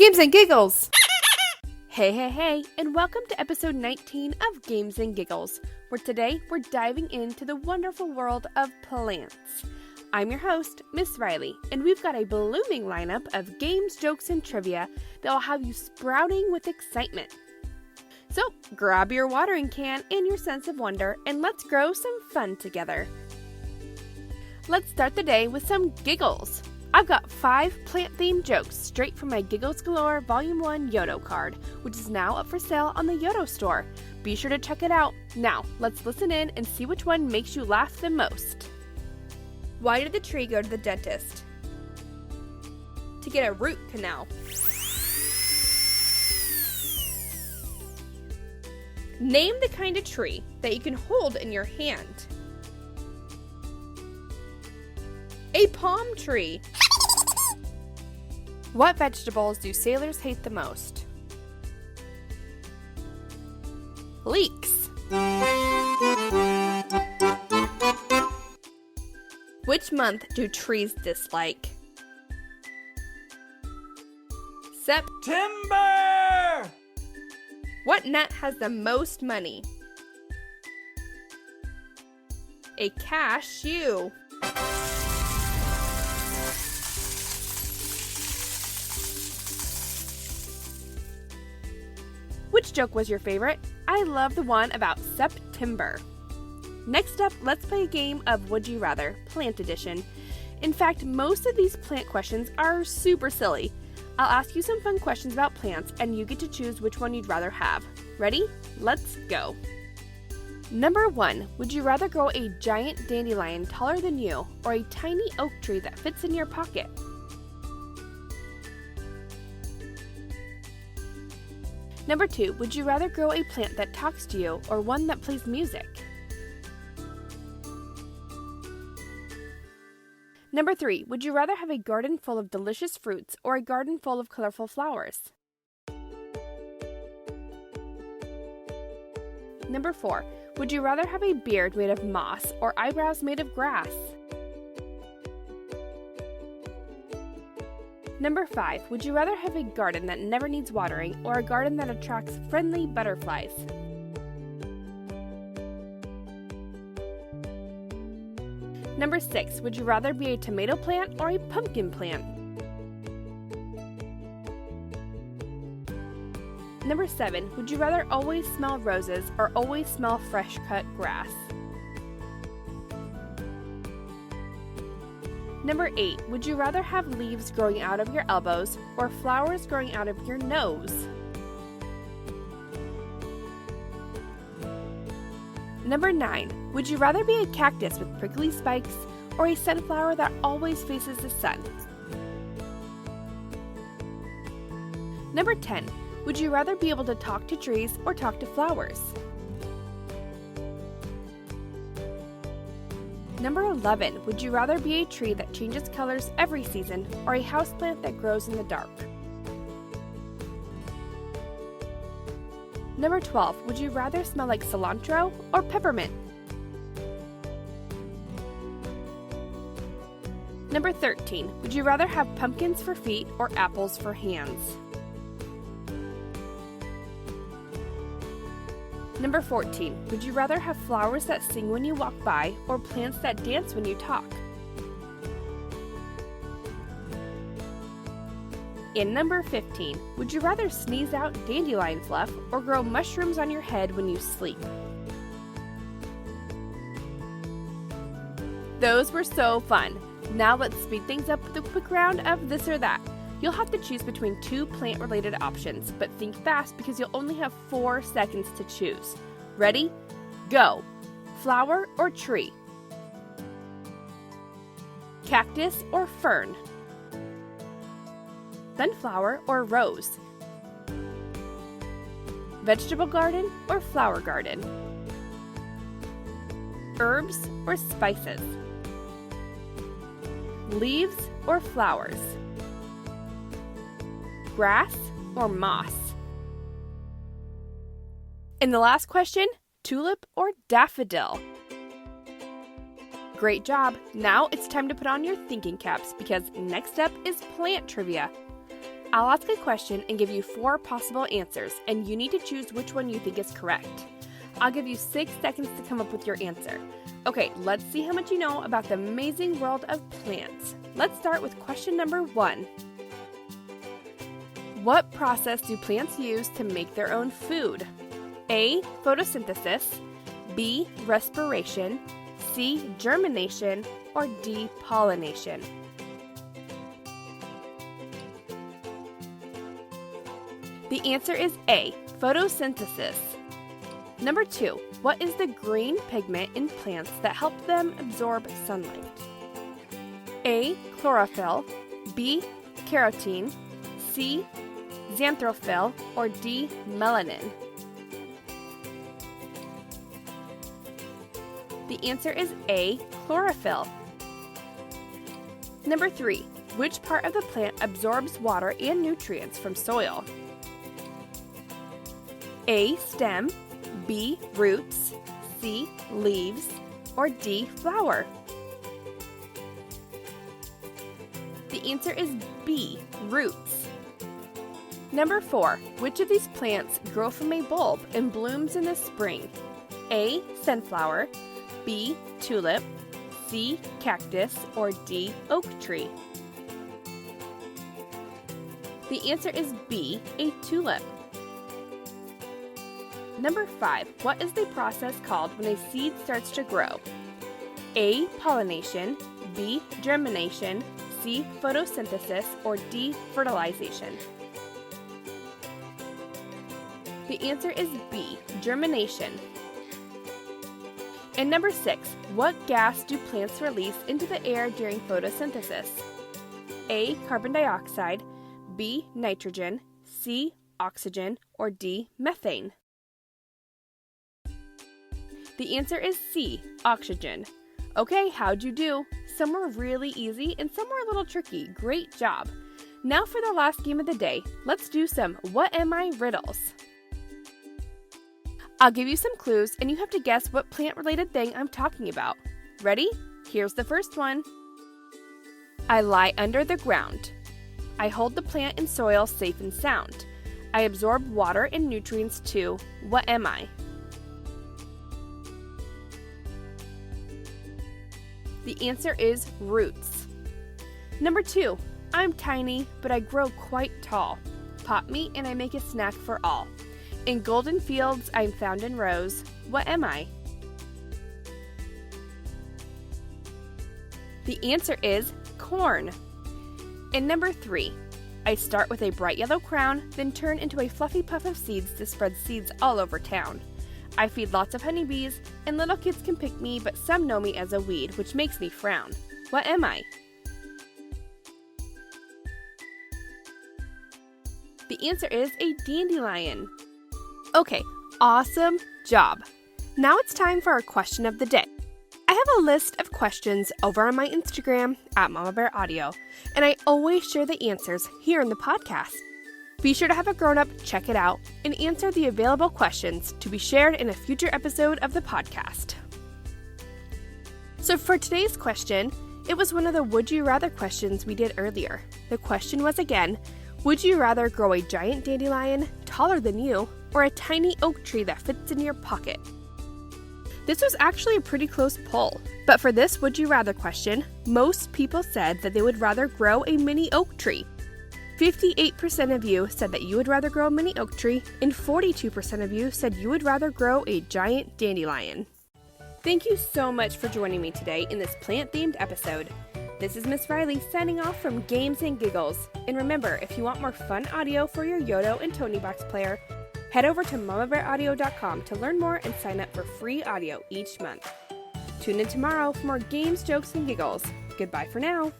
Games and Giggles! Hey, and welcome to episode 19 of Games and Giggles, where today we're diving into the wonderful world of plants. I'm your host, Miss Rylee, and we've got a blooming lineup of games, jokes, and trivia that will have you sprouting with excitement. So grab your watering can and your sense of wonder, and let's grow some fun together. Let's start the day with some giggles. I've got 5 plant-themed jokes straight from my Giggles Galore Volume 1 Yoto card, which is now up for sale on the Yoto store. Be sure to check it out. Now, let's listen in and see which one makes you laugh the most. Why did the tree go to the dentist? To get a root canal. Name the kind of tree that you can hold in your hand. A palm tree. What vegetables do sailors hate the most? Leeks. Which month do trees dislike? September! What nut has the most money? A cashew. Which joke was your favorite? I love the one about September. Next up, let's play a game of Would You Rather, Plant Edition. In fact, most of these plant questions are super silly. I'll ask you some fun questions about plants, and you get to choose which one you'd rather have. Ready? Let's go. Number 1, would you rather grow a giant dandelion taller than you, or a tiny oak tree that fits in your pocket? Number 2, would you rather grow a plant that talks to you, or one that plays music? Number 3, would you rather have a garden full of delicious fruits or a garden full of colorful flowers? Number 4, would you rather have a beard made of moss or eyebrows made of grass? Number 5, would you rather have a garden that never needs watering or a garden that attracts friendly butterflies? Number 6, would you rather be a tomato plant or a pumpkin plant? Number 7, would you rather always smell roses or always smell fresh cut grass? Number 8, would you rather have leaves growing out of your elbows or flowers growing out of your nose? Number 9, would you rather be a cactus with prickly spikes or a sunflower that always faces the sun? Number 10, would you rather be able to talk to trees or talk to flowers? Number 11, would you rather be a tree that changes colors every season or a houseplant that grows in the dark? Number 12, would you rather smell like cilantro or peppermint? Number 13, would you rather have pumpkins for feet or apples for hands? Number 14, would you rather have flowers that sing when you walk by or plants that dance when you talk? And number 15, would you rather sneeze out dandelion fluff or grow mushrooms on your head when you sleep? Those were so fun. Now let's speed things up with a quick round of this or that. You'll have to choose between 2 plant-related options, but think fast because you'll only have 4 seconds to choose. Ready? Go! Flower or tree? Cactus or fern? Sunflower or rose? Vegetable garden or flower garden? Herbs or spices? Leaves or flowers? Grass or moss? And the last question, tulip or daffodil? Great job! Now it's time to put on your thinking caps because next up is plant trivia. I'll ask a question and give you 4 possible answers, and you need to choose which one you think is correct. I'll give you 6 seconds to come up with your answer. Okay, let's see how much you know about the amazing world of plants. Let's start with question number 1. What process do plants use to make their own food? A. Photosynthesis, B. Respiration, C. Germination, or D. Pollination? The answer is A. Photosynthesis. Number 2. What is the green pigment in plants that help them absorb sunlight? A. Chlorophyll, B. Carotene, C. Xanthophyll, or D. Melanin? The answer is A. Chlorophyll. Number 3. Which part of the plant absorbs water and nutrients from soil? A. Stem, B. Roots, C. Leaves, or D. Flower? The answer is B. Roots. Number 4. Which of these plants grow from a bulb and blooms in the spring? A. Sunflower, B. Tulip, C. Cactus, or D. Oak tree? The answer is B. A tulip. Number 5. What is the process called when a seed starts to grow? A. Pollination, B. Germination, C. Photosynthesis, or D. Fertilization? The answer is B. Germination. And number 6. What gas do plants release into the air during photosynthesis? A. Carbon dioxide, B. Nitrogen, C. Oxygen, or D. Methane? The answer is C. Oxygen. Okay, how'd you do? Some were really easy and some were a little tricky. Great job. Now for the last game of the day, let's do some What Am I riddles. I'll give you some clues and you have to guess what plant-related thing I'm talking about. Ready? Here's the first one. I lie under the ground. I hold the plant and soil safe and sound. I absorb water and nutrients too. What am I? The answer is roots. Number 2. I'm tiny, but I grow quite tall. Pop me and I make a snack for all. In golden fields, I'm found in rows. What am I? The answer is corn. And number 3. I start with a bright yellow crown, then turn into a fluffy puff of seeds to spread seeds all over town. I feed lots of honeybees, and little kids can pick me, but some know me as a weed, which makes me frown. What am I? The answer is a dandelion. Okay, awesome job. Now it's time for our question of the day. I have a list of questions over on my Instagram at Mama Bear Audio, and I always share the answers here in the podcast. Be sure to have a grown-up check it out and answer the available questions to be shared in a future episode of the podcast. So for today's question, it was one of the Would You Rather questions we did earlier. The question was again, would you rather grow a giant dandelion taller than you or a tiny oak tree that fits in your pocket? This was actually a pretty close poll, but for this Would You Rather question, most people said that they would rather grow a mini oak tree. 58% of you said that you would rather grow a mini oak tree, and 42% of you said you would rather grow a giant dandelion. Thank you so much for joining me today in this plant-themed episode. This is Miss Rylee signing off from Games and Giggles. And remember, if you want more fun audio for your Yoto and Tonybox player, head over to mamabearaudio.com to learn more and sign up for free audio each month. Tune in tomorrow for more games, jokes, and giggles. Goodbye for now.